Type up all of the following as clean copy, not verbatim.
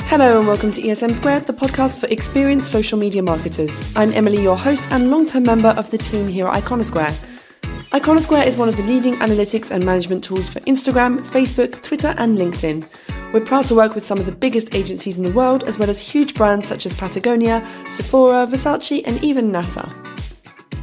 Hello and welcome to ESM Squared, the podcast for experienced social media marketers. I'm Emily, your host and long-term member of the team here at Iconosquare. Iconosquare is one of the leading analytics and management tools for Instagram, Facebook, Twitter and LinkedIn. We're proud to work with some of the biggest agencies in the world, as well as huge brands such as Patagonia, Sephora, Versace and even NASA.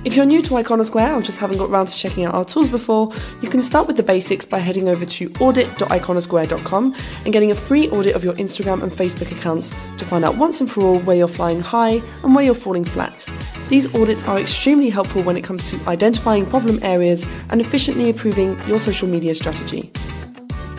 If you're new to Iconosquare or just haven't got around to checking out our tools before, you can start with the basics by heading over to audit.iconosquare.com and getting a free audit of your Instagram and Facebook accounts to find out once and for all where you're flying high and where you're falling flat. These audits are extremely helpful when it comes to identifying problem areas and efficiently improving your social media strategy.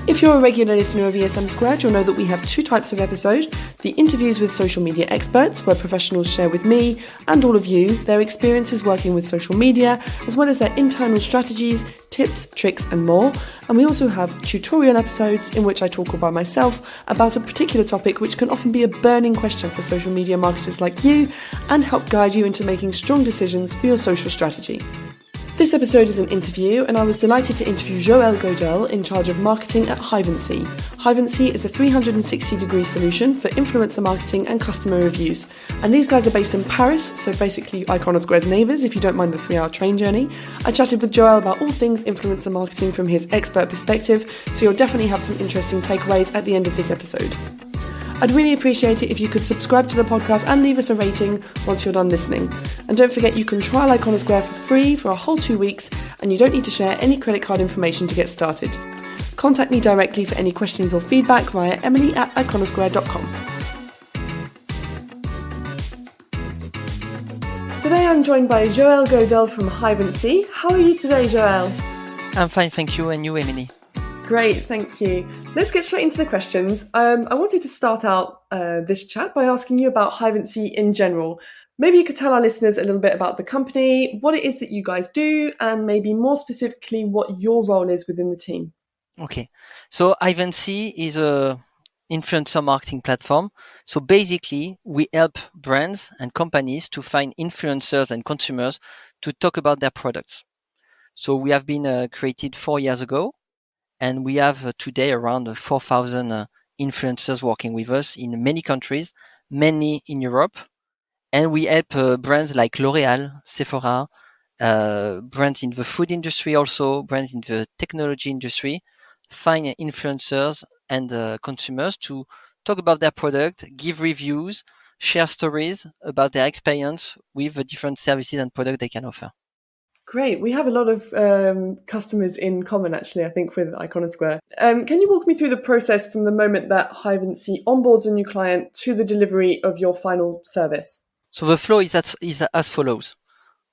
If you're a regular listener of ESM Squared, you'll know that we have two types of episode: the interviews with social media experts, where professionals share with me and all of you their experiences working with social media, as well as their internal strategies, tips, tricks and more. And we also have tutorial episodes in which I talk all by myself about a particular topic which can often be a burning question for social media marketers like you and help guide you into making strong decisions for your social strategy. This episode is an interview, and I was delighted to interview Joël Gaudeul, in charge of marketing at Hivency. Hivency is a 360-degree solution for influencer marketing and customer reviews. And these guys are based in Paris, so basically Iconosquare's neighbours, if you don't mind the 3-hour train journey. I chatted with Joël about all things influencer marketing from his expert perspective, so you'll definitely have some interesting takeaways at the end of this episode. I'd really appreciate it if you could subscribe to the podcast and leave us a rating once you're done listening. And don't forget, you can trial Iconosquare for free for a whole 2 weeks, and you don't need to share any credit card information to get started. Contact me directly for any questions or feedback via emily@iconosquare.com. Today I'm joined by Joël Gaudeul from Hivency. How are you today, Joël? I'm fine, thank you. And you, Emily? Great, thank you. Let's get straight into the questions. I wanted to start out this chat by asking you about Hivency in general. Maybe you could tell our listeners a little bit about the company, what it is that you guys do, and maybe more specifically what your role is within the team. Okay, so Hivency is a influencer marketing platform. So basically, we help brands and companies to find influencers and consumers to talk about their products. So we have been created 4 years ago. And we have today around 4,000 influencers working with us in many countries, many in Europe. And we help brands like L'Oréal, Sephora, brands in the food industry also, brands in the technology industry, find influencers and consumers to talk about their product, give reviews, share stories about their experience with the different services and products they can offer. Great. We have a lot of customers in common, actually, I think, with Iconosquare. Can you walk me through the process from the moment that Hivency onboards a new client to the delivery of your final service? So the flow is as follows.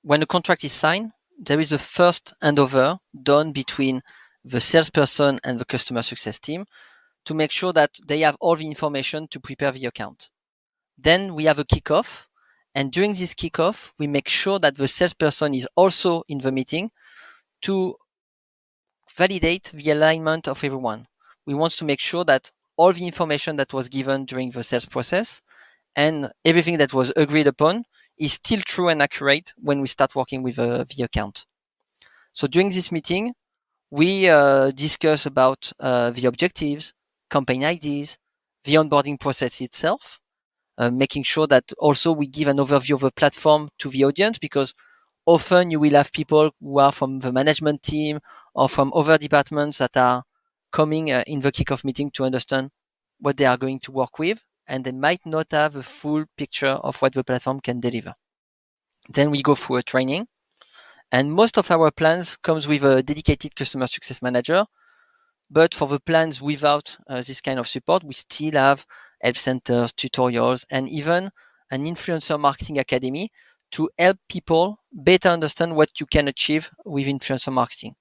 When a contract is signed, there is a first handover done between the salesperson and the customer success team to make sure that they have all the information to prepare the account. Then we have a kickoff. And during this kickoff, we make sure that the salesperson is also in the meeting to validate the alignment of everyone. We want to make sure that all the information that was given during the sales process and everything that was agreed upon is still true and accurate when we start working with the account. So during this meeting, we discuss about the objectives, campaign IDs, the onboarding process itself, making sure that also we give an overview of the platform to the audience, because often you will have people who are from the management team or from other departments that are coming in the kickoff meeting to understand what they are going to work with, and they might not have a full picture of what the platform can deliver. Then we go through a training, and most of our plans comes with a dedicated customer success manager. But for the plans without this kind of support, we still have help centers, tutorials, and even an influencer marketing academy to help people better understand what you can achieve with influencer marketing.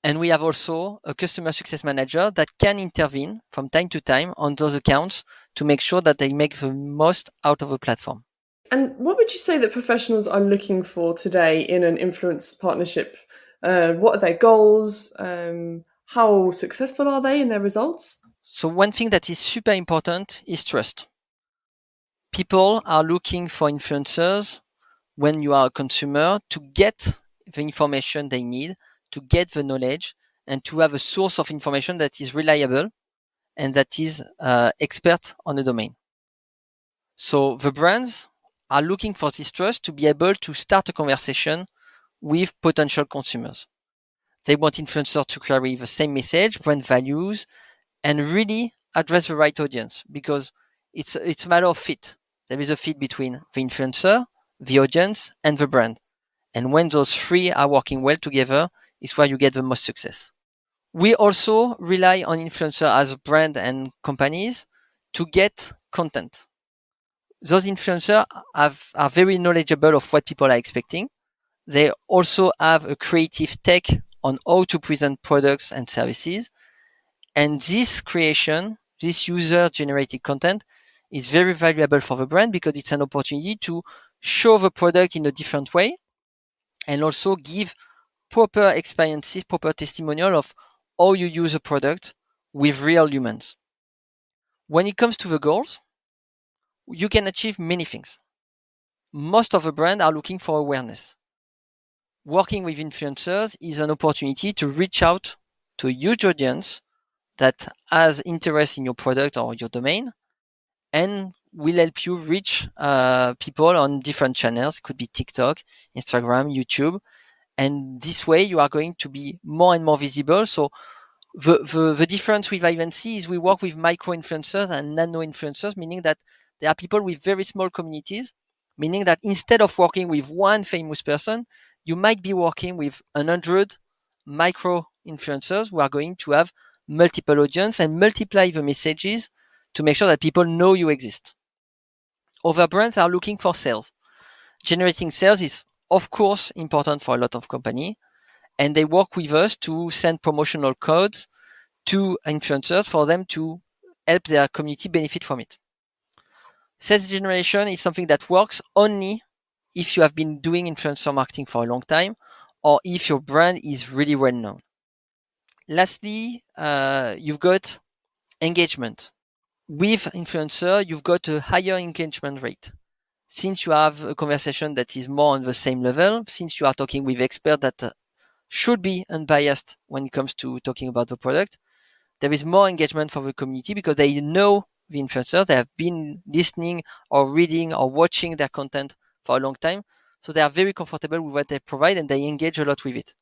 And we have also a customer success manager that can intervene from time to time on those accounts to make sure that they make the most out of the platform. And what would you say that professionals are looking for today in an influence partnership? What are their goals? How successful are they in their results? So one thing that is super important is trust. People are looking for influencers when you are a consumer to get the information they need, to get the knowledge, and to have a source of information that is reliable and that is expert on the domain. So the brands are looking for this trust to be able to start a conversation with potential consumers. They want influencers to carry the same message, brand values, and really address the right audience, because it's a matter of fit. There is a fit between the influencer, the audience, and the brand. And when those three are working well together, is where you get the most success. We also rely on influencers as brand and companies to get content. Those influencers are very knowledgeable of what people are expecting. They also have a creative take on how to present products and services. And this creation, this user generated content, is very valuable for the brand because it's an opportunity to show the product in a different way and also give proper experiences, proper testimonial of how you use a product with real humans. When it comes to the goals, you can achieve many things. Most of the brands are looking for awareness. Working with influencers is an opportunity to reach out to a huge audience that has interest in your product or your domain and will help you reach people on different channels. It could be TikTok, Instagram, YouTube. And this way you are going to be more and more visible. So the difference with Hivency is we work with micro influencers and nano influencers, meaning that there are people with very small communities, meaning that instead of working with one famous person, you might be working with 100 micro influencers who are going to have multiple audience and multiply the messages to make sure that people know you exist. Other brands are looking for sales. Generating sales is, of course, important for a lot of companies, and they work with us to send promotional codes to influencers for them to help their community benefit from it. Sales generation is something that works only if you have been doing influencer marketing for a long time or if your brand is really well known. Lastly, you've got engagement. With influencer, you've got a higher engagement rate. Since you have a conversation that is more on the same level, since you are talking with experts that should be unbiased when it comes to talking about the product, there is more engagement for the community because they know the influencers. They have been listening or reading or watching their content for a long time. So they are very comfortable with what they provide and they engage a lot with it.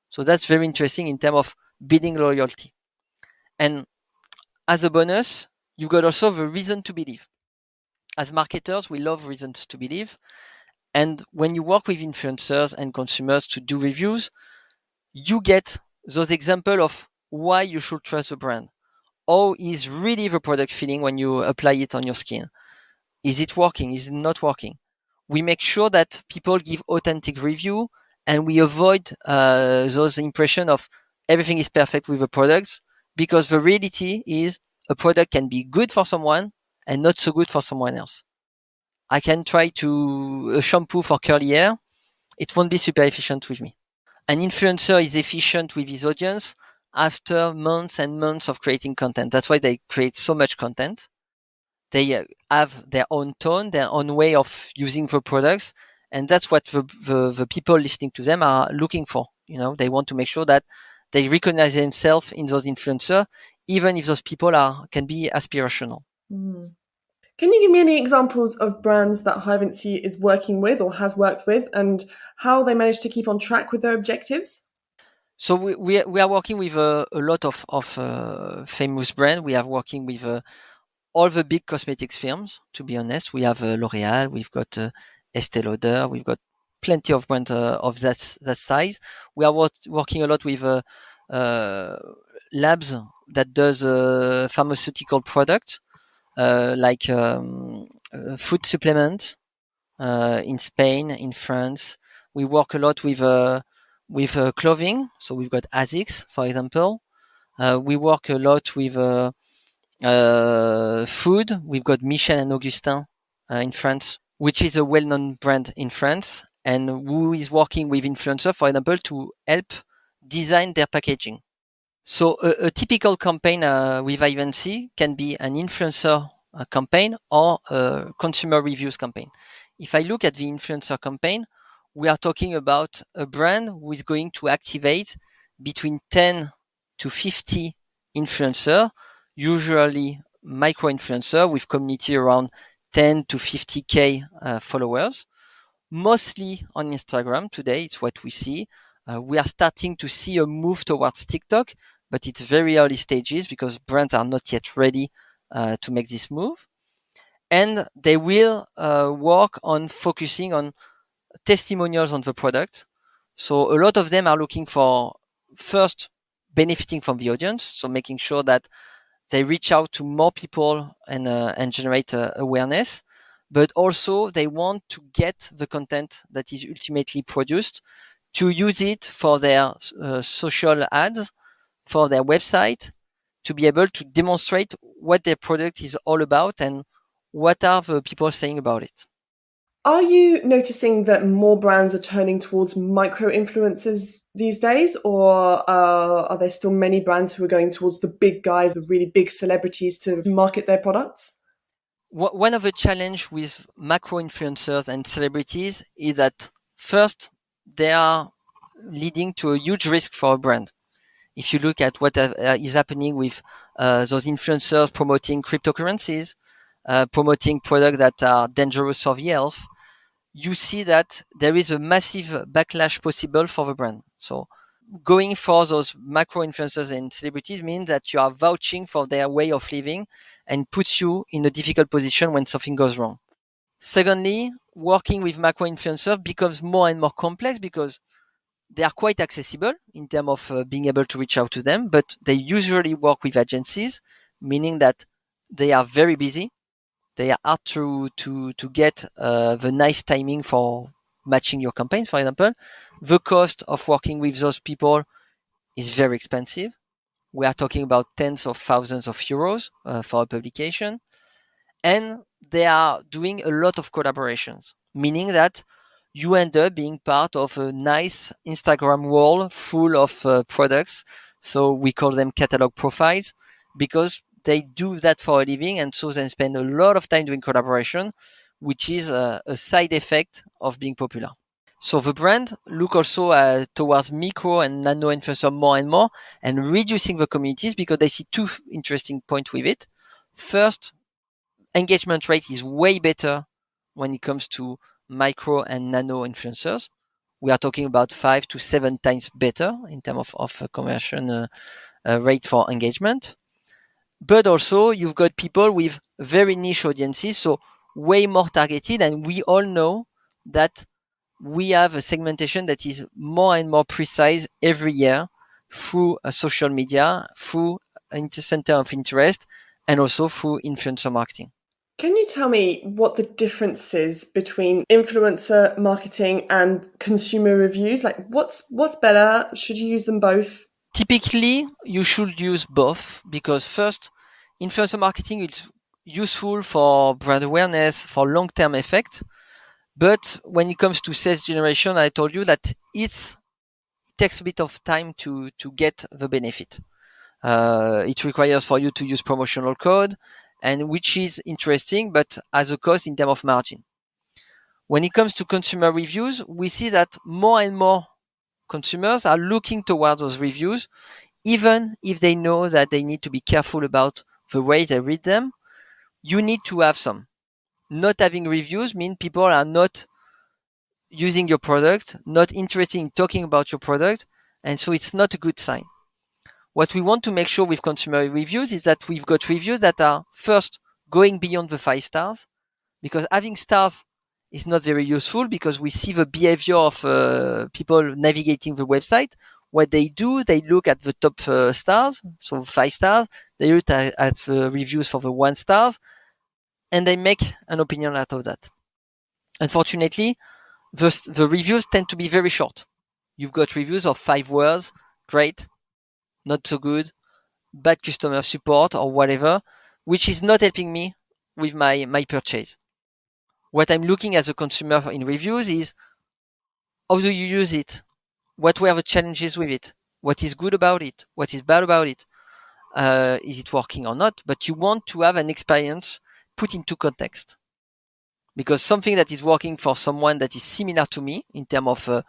So that's very interesting in terms of building loyalty. And as a bonus, you've got also the reason to believe. As marketers, we love reasons to believe. And when you work with influencers and consumers to do reviews, you get those examples of why you should trust the brand. How is really the product feeling when you apply it on your skin? Is it working? Is it not working? We make sure that people give authentic review and we avoid those impression of everything is perfect with the products, because the reality is a product can be good for someone and not so good for someone else. I can try to a shampoo for curly hair. It won't be super efficient with me. An influencer is efficient with his audience after months and months of creating content. That's why they create so much content. They have their own tone, their own way of using the products. And that's what the people listening to them are looking for. You know, they want to make sure that they recognize themselves in those influencers, even if those people can be aspirational. Mm. Can you give me any examples of brands that Hivency is working with or has worked with and how they manage to keep on track with their objectives? So we are working with a lot of famous brands. We are working with all the big cosmetics firms, to be honest. We have L'Oréal, we've got Estée Lauder, we've got plenty of brands of that size. We are working a lot with labs that does pharmaceutical product, like food supplement in Spain, in France. We work a lot with clothing. So we've got ASICS, for example. We work a lot with food. We've got Michel and Augustin in France, which is a well-known brand in France, and who is working with influencers, for example, to help design their packaging. So a typical campaign with Hivency can be an influencer campaign or a consumer reviews campaign. If I look at the influencer campaign, we are talking about a brand who is going to activate between 10 to 50 influencers, usually micro influencer with community around 10 to 50K followers, mostly on Instagram today. It's what we see. We are starting to see a move towards TikTok, but it's very early stages because brands are not yet ready to make this move. And they will work on focusing on testimonials on the product. So a lot of them are looking for first benefiting from the audience, so making sure that they reach out to more people and generate awareness. But also they want to get the content that is ultimately produced to use it for their social ads, for their website, to be able to demonstrate what their product is all about and what are the people saying about it. Are you noticing that more brands are turning towards micro influencers these days, or are there still many brands who are going towards the big guys, the really big celebrities to market their products? One of the challenge with macro influencers and celebrities is that first, they are leading to a huge risk for a brand. If you look at what is happening with those influencers promoting cryptocurrencies, promoting products that are dangerous for the health, you see that there is a massive backlash possible for the brand. So going for those macro influencers and celebrities means that you are vouching for their way of living and puts you in a difficult position when something goes wrong. Secondly, working with macro influencers becomes more and more complex because they are quite accessible in terms of being able to reach out to them, but they usually work with agencies, meaning that they are very busy. They are hard to get the nice timing for matching your campaigns, for example. The cost of working with those people is very expensive. We are talking about tens of thousands of euros for a publication. And they are doing a lot of collaborations, meaning that you end up being part of a nice Instagram wall full of products. So we call them catalog profiles because they do that for a living. And so they spend a lot of time doing collaboration, which is a side effect of being popular. So the brand look also towards micro and nano influencer more and more and reducing the communities because they see two interesting points with it. First, engagement rate is way better when it comes to micro and nano influencers. We are talking about 5 to 7 times better in terms of conversion rate for engagement. But also you've got people with very niche audiences, so way more targeted. And we all know that we have a segmentation that is more and more precise every year through social media, through center of interest, and also through influencer marketing. Can you tell me what the difference is between influencer marketing and consumer reviews? Like what's better? Should you use them both? Typically, you should use both because first, influencer marketing is useful for brand awareness, for long-term effect. But when it comes to sales generation, I told you that it takes a bit of time to get the benefit. It requires for you to use promotional code, and which is interesting, but as a cost in terms of margin. When it comes to consumer reviews, we see that more and more consumers are looking towards those reviews, even if they know that they need to be careful about the way they read them. You need to have some. Not having reviews means people are not using your product, not interested in talking about your product, and so it's not a good sign. What we want to make sure with consumer reviews is that we've got reviews that are first going beyond the 5 stars, because having stars is not very useful because we see the behavior of people navigating the website. What they do, they look at the top stars, so 5 stars, they look at the reviews for the 1 stars, and they make an opinion out of that. Unfortunately, the reviews tend to be very short. You've got reviews of 5 words, great, not so good, bad customer support or whatever, which is not helping me with my purchase. What I'm looking as a consumer in reviews is how do you use it? What were the challenges with it? What is good about it? What is bad about it? Is it working or not? But you want to have an experience put into context. Because something that is working for someone that is similar to me in terms of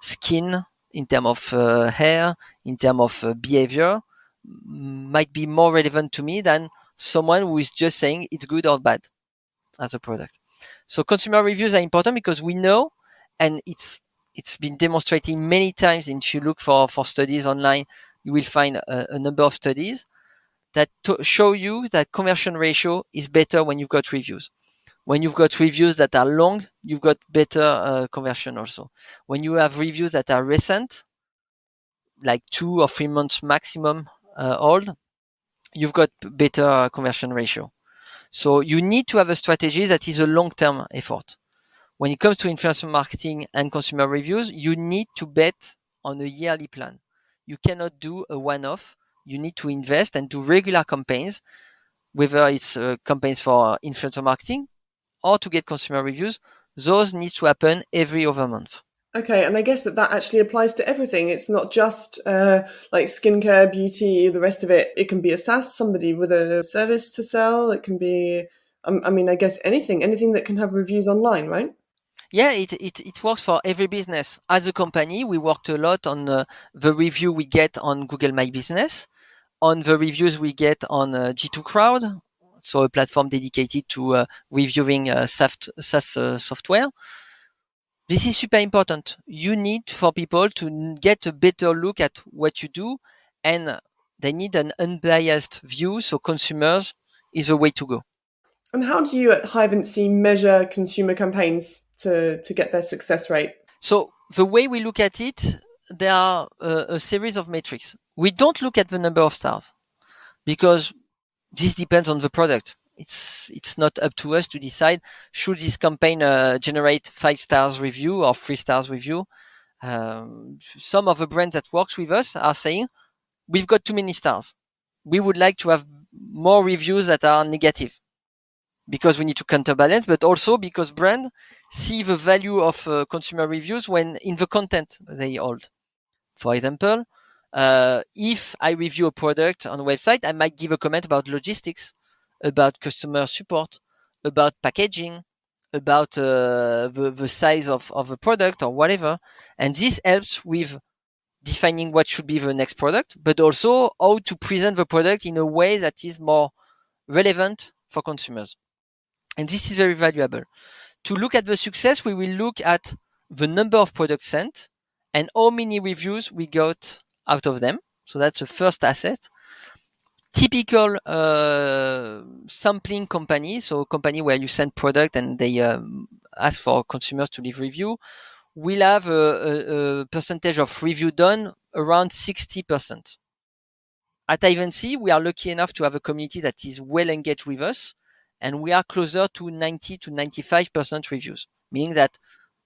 skin, in terms of hair, in terms of behavior, might be more relevant to me than someone who is just saying it's good or bad. as a product. So consumer reviews are important because we know, and it's been demonstrated many times. And if you look for studies online, you will find a number of studies that show you that conversion ratio is better when you've got reviews. When you've got reviews that are long, you've got better conversion also. When you have reviews that are recent, like 2 or 3 months maximum old, you've got better conversion ratio. So you need to have a strategy that is a long-term effort. When it comes to influencer marketing and consumer reviews, you need to bet on a yearly plan. You cannot do a one-off. You need to invest and do regular campaigns, whether it's campaigns for influencer marketing or to get consumer reviews. Those need to happen every other month. Okay, and I guess that actually applies to everything. It's not just like skincare, beauty, the rest of it. It can be a SaaS, somebody with a service to sell. It can be, I mean, I guess anything that can have reviews online, right? Yeah, it works for every business. As a company, we worked a lot on the review we get on Google My Business, on the reviews we get on G2 Crowd, so a platform dedicated to reviewing SaaS software. This is super important. You need for people to get a better look at what you do, and they need an unbiased view. So consumers is the way to go. And how do you at Hivency measure consumer campaigns to get their success rate? So the way we look at it, there are a series of metrics. We don't look at the number of stars because this depends on the product. It's not up to us to decide should this campaign generate 5 stars review or 3 stars review. Some of the brands that works with us are saying we've got too many stars. We would like to have more reviews that are negative because we need to counterbalance, but also because brands see the value of consumer reviews when in the content they hold. For example, if I review a product on a website, I might give a comment about logistics, about customer support, about packaging, about the size of the product or whatever. And this helps with defining what should be the next product, but also how to present the product in a way that is more relevant for consumers. And this is very valuable. To look at the success, we will look at the number of products sent and how many reviews we got out of them. So that's the first asset. Typical sampling company, so a company where you send product and they ask for consumers to leave review, will have a percentage of review done around 60%. At Hivency, we are lucky enough to have a community that is well engaged with us, and we are closer to 90 to 95% reviews, meaning that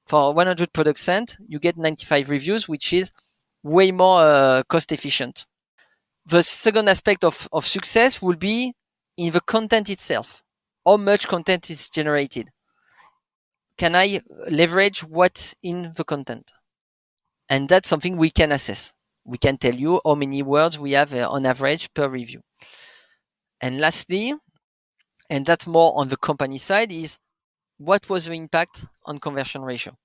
for 100 products sent, you get 95 reviews, which is way more cost efficient. The second aspect of success will be in the content itself. How much content is generated? Can I leverage what's in the content? And that's something we can assess. We can tell you how many words we have on average per review. And lastly, and that's more on the company side, is what was the impact on conversion ratio?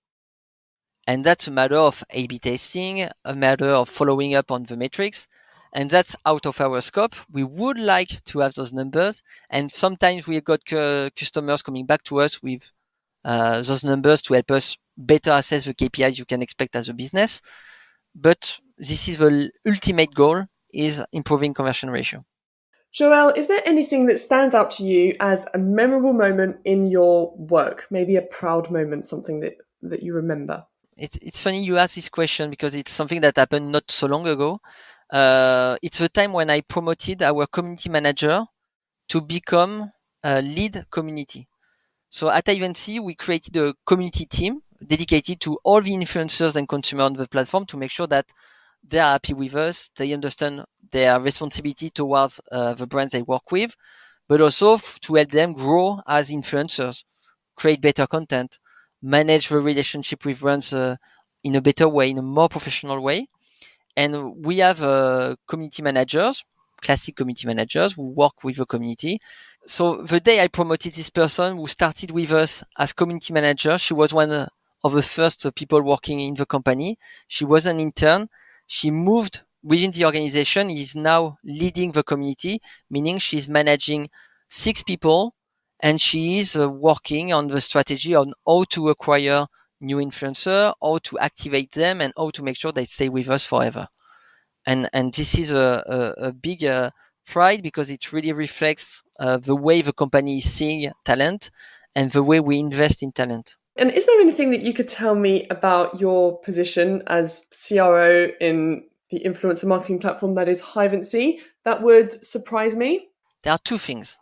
And that's a matter of A/B testing, a matter of following up on the metrics, and that's out of our scope. We would like to have those numbers, and sometimes we got customers coming back to us with those numbers to help us better assess the KPIs you can expect as a business. But this is the ultimate goal, is improving conversion ratio. Joël, is there anything that stands out to you as a memorable moment in your work? Maybe a proud moment, something that you remember? It's funny you ask this question because it's something that happened not so long ago. It's the time when I promoted our community manager to become a lead community. So at Hivency, we created a community team dedicated to all the influencers and consumers on the platform to make sure that they are happy with us, they understand their responsibility towards the brands they work with, but also to help them grow as influencers, create better content, manage the relationship with brands in a better way, in a more professional way. And we have community managers, classic community managers who work with the community. So the day I promoted this person who started with us as community manager, she was one of the first people working in the company. She was an intern. She moved within the organization, is now leading the community, meaning she's managing 6 people and she is working on the strategy on how to acquire new influencer, how to activate them, and how to make sure they stay with us forever. And this is a big pride, because it really reflects the way the company is seeing talent and the way we invest in talent. And is there anything that you could tell me about your position as CRO in the influencer marketing platform that is Hivency that would surprise me? There are two things.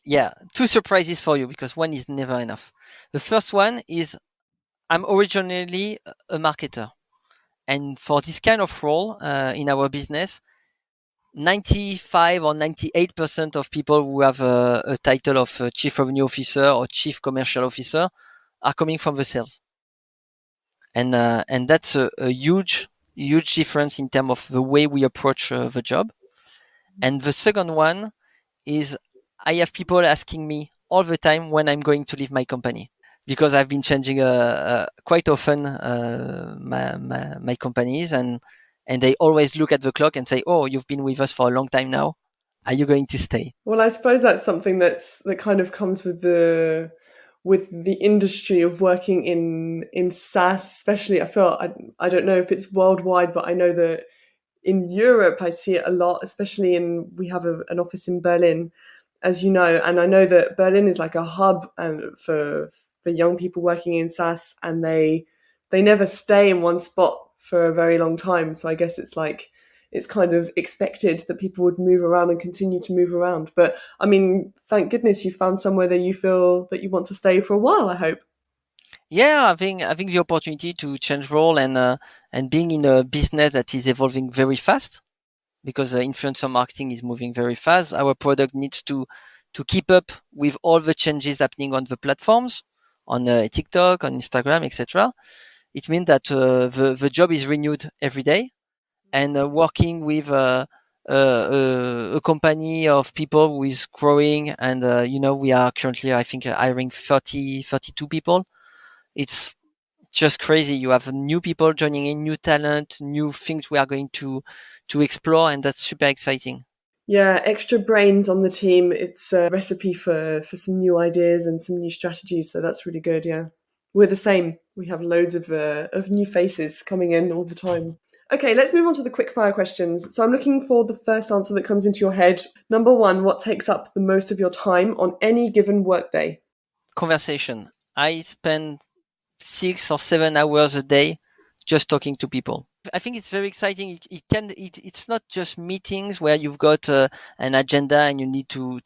Yeah, two surprises for you, because one is never enough. The first one is I'm originally a marketer. And for this kind of role in our business, 95 or 98% of people who have a title of chief revenue officer or chief commercial officer are coming from the sales. And that's a huge difference in terms of the way we approach the job. And the second one is I have people asking me all the time when I'm going to leave my company, because I've been changing quite often my companies, and they always look at the clock and say, "Oh, you've been with us for a long time now. Are you going to stay?" Well, I suppose that's something that kind of comes with the industry of working in SaaS, especially. I don't know if it's worldwide, but I know that in Europe I see it a lot, especially we have an office in Berlin, as you know, and I know that Berlin is like a hub for young people working in SaaS, and they never stay in one spot for a very long time. So I guess it's kind of expected that people would move around and continue to move around. But I mean, thank goodness you found somewhere that you feel that you want to stay for a while, I hope. Yeah, having the opportunity to change role and being in a business that is evolving very fast, because influencer marketing is moving very fast. Our product needs to keep up with all the changes happening on the platforms, on TikTok, on Instagram, etc. It means that the job is renewed every day, and working with a company of people who is growing, and we are currently, I think, hiring 32 people. It's just crazy. You have new people joining in, new talent, new things we are going to explore, and that's super exciting. Yeah, extra brains on the team. It's a recipe for some new ideas and some new strategies. So that's really good. Yeah, we're the same. We have loads of new faces coming in all the time. Okay, let's move on to the quickfire questions. So I'm looking for the first answer that comes into your head. Number one, what takes up the most of your time on any given workday? Conversation. I spend 6 or 7 hours a day just talking to people. I think it's very exciting. It's not just meetings where you've got an agenda and you need to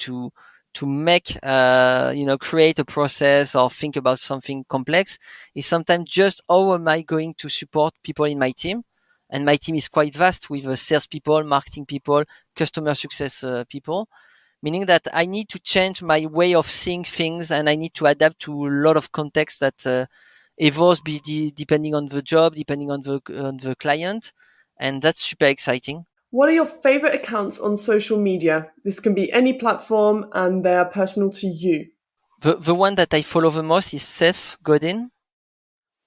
make create a process or think about something complex. It's sometimes just how am I going to support people in my team, and my team is quite vast with sales people, marketing people, customer success people. Meaning that I need to change my way of seeing things, and I need to adapt to a lot of context that evolves depending on the job, depending on the client, and that's super exciting. What are your favorite accounts on social media? This can be any platform and they are personal to you. The one that I follow the most is Seth Godin,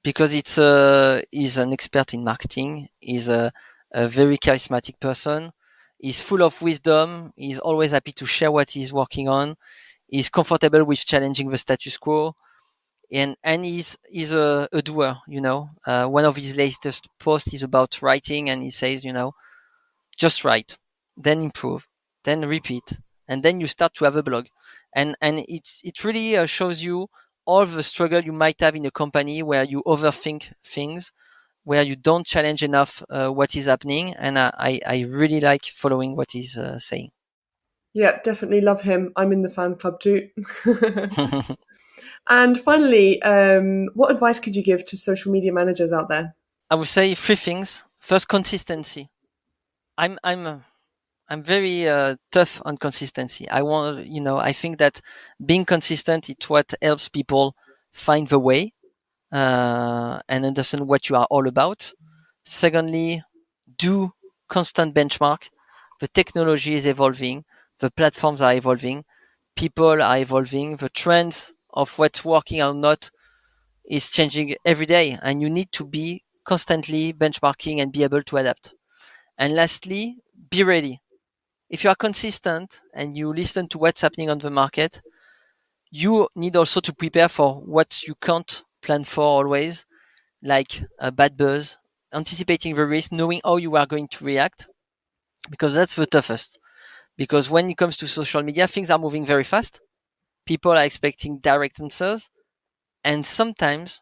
because he's an expert in marketing. He's a very charismatic person. He's full of wisdom. He's always happy to share what he's working on. He's comfortable with challenging the status quo. And he's a doer. One of his latest posts is about writing, and he says, just write, then improve, then repeat, and then you start to have a blog. And it really shows you all the struggle you might have in a company where you overthink things, where you don't challenge enough what is happening. And I really like following what he's saying. Yeah, definitely love him. I'm in the fan club too. And finally, what advice could you give to social media managers out there? I would say three things. First, consistency. I'm very tough on consistency. I think that being consistent is what helps people find the way and understand what you are all about. Secondly, do constant benchmark. The technology is evolving, the platforms are evolving, people are evolving, the trends of what's working or not is changing every day, and you need to be constantly benchmarking and be able to adapt. And lastly, be ready. If you are consistent and you listen to what's happening on the market, you need also to prepare for what you can't plan for always, like a bad buzz, anticipating the risk, knowing how you are going to react, because that's the toughest. Because when it comes to social media, things are moving very fast. People are expecting direct answers. And sometimes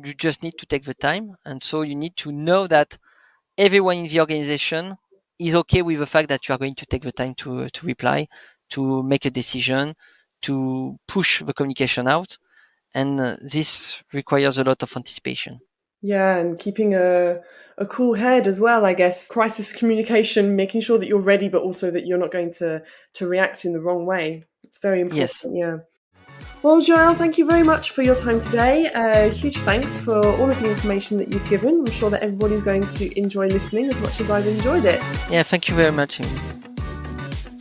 you just need to take the time. And so you need to know that everyone in the organization is okay with the fact that you are going to take the time to reply, to make a decision, to push the communication out. And this requires a lot of anticipation. Yeah, and keeping a cool head as well, I guess. Crisis communication, making sure that you're ready, but also that you're not going to react in the wrong way. It's very important. Yes. Yeah. Well, Joël, thank you very much for your time today. Huge thanks for all of the information that you've given. I'm sure that everybody's going to enjoy listening as much as I've enjoyed it. Yeah, thank you very much.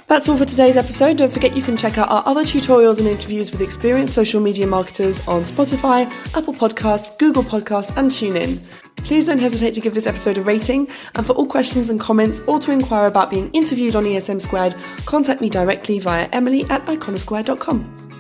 That's all for today's episode. Don't forget you can check out our other tutorials and interviews with experienced social media marketers on Spotify, Apple Podcasts, Google Podcasts, and TuneIn. Please don't hesitate to give this episode a rating, and for all questions and comments or to inquire about being interviewed on ESM Squared, contact me directly via emily@iconosquare.com.